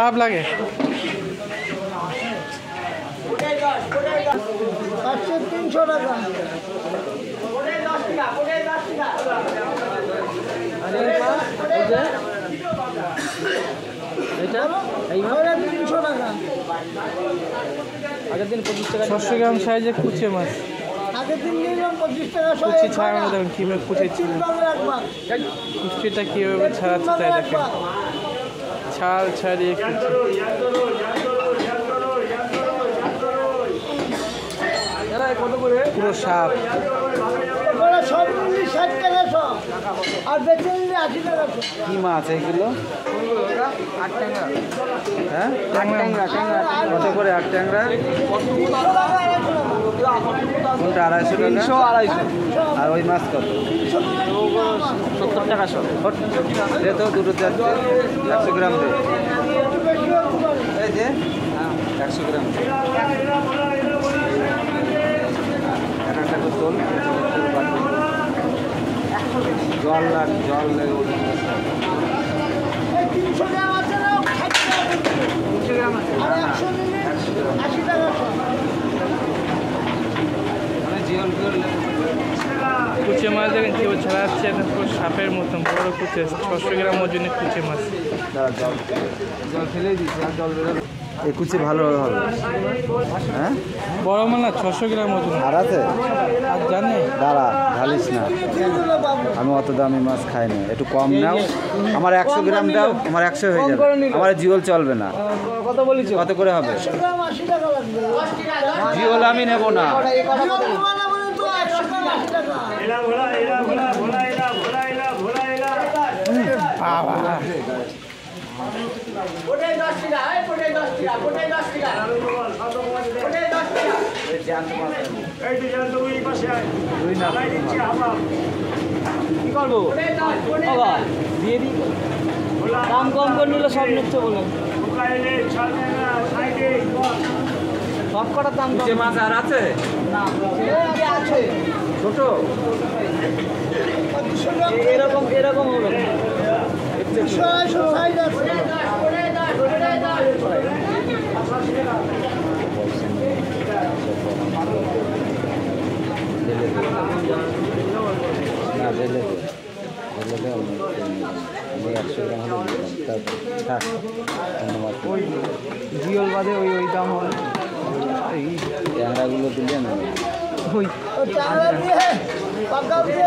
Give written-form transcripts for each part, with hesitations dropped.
খারাপ লাগে। 300 টাকা। আগের দিন 25 টাকা 600 গ্রাম সাইজে কুচে মাছ। আগের দিন নিলাম 25 টাকা। কুচি ছাড়ানো দেখুন কীভাবে কুচেছিল, কুচিটা কীভাবে ছাড়াচ্ছে তাই দেখেন, ছাল ছাড়িয়ে কুচি। পুরো সাপ। সব মিলিয়ে 60 টাকা সব, আর বেচে নিলে 80 টাকা সব। কি মাছ এইগুলো? হ্যাঁ, কত করে 8 ট্যাংরা? কোনটা 250 টাকা? 250। আর ওই মাছ কত? 70 টাকা সব। দে তো দুটো চারটে 100 গ্রাম দে। এই যে 100 গ্রাম একটা করে তোল। জল আর জল 300 গ্রাম আছে না, 60 টাকা। 300 গ্রাম আছে, আর 100 নিলে 80 টাকা সব। মানে জিওল কুচে মাছ দেখেন কীভাবে ছাড়াচ্ছে, একদম পুরো সাপের মতন বড় কুচে, 600 গ্রাম ওজনের কুচে মাছ। জল ফেলেই দিচ্ছি, আর জল বেরোবে। এই কুচি ভালো হবে। হ্যাঁ, বড় মাছ না, 600 গ্রাম ওজন। আর আছে? আর জানি দাঁড়া, ঢালিস না, আমি অত দামি মাছ খাই না, একটু কম নাও। আমার 100 গ্রাম দাও, আমার 100 হয়ে যাবে। আমার জিওল চলবে না। কত বলিস? কত করে হবে? 100 গ্রাম 80 টাকা লাগবে। জিওল আমি নেব না। বাবা, কি করবো বাবা? দিয়ে দিই, দাম কম করে নিলে সব নিচ্ছে বলে। সব কটার দাম কম। মাছ আর আছে না? আছে ছোট এরকম এরকম হবে। সাইজ আছে। না ঢেলে দে, আমি 100 গ্রাম হলে জিওল বাদে ওই দাম হবে। এই ট্যাংরাগুলো দিলে না, ওই ট্যাংরা দিয়ে পাকা দিয়ে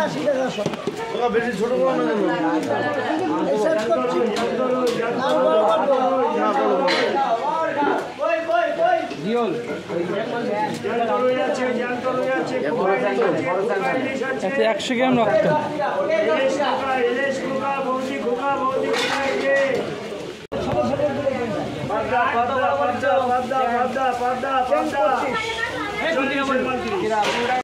80 টাকা সব। বেশি ছোট বড় না এসব করছি জিওল এতে 100 গ্রাম রক্ত। ছোট ছোট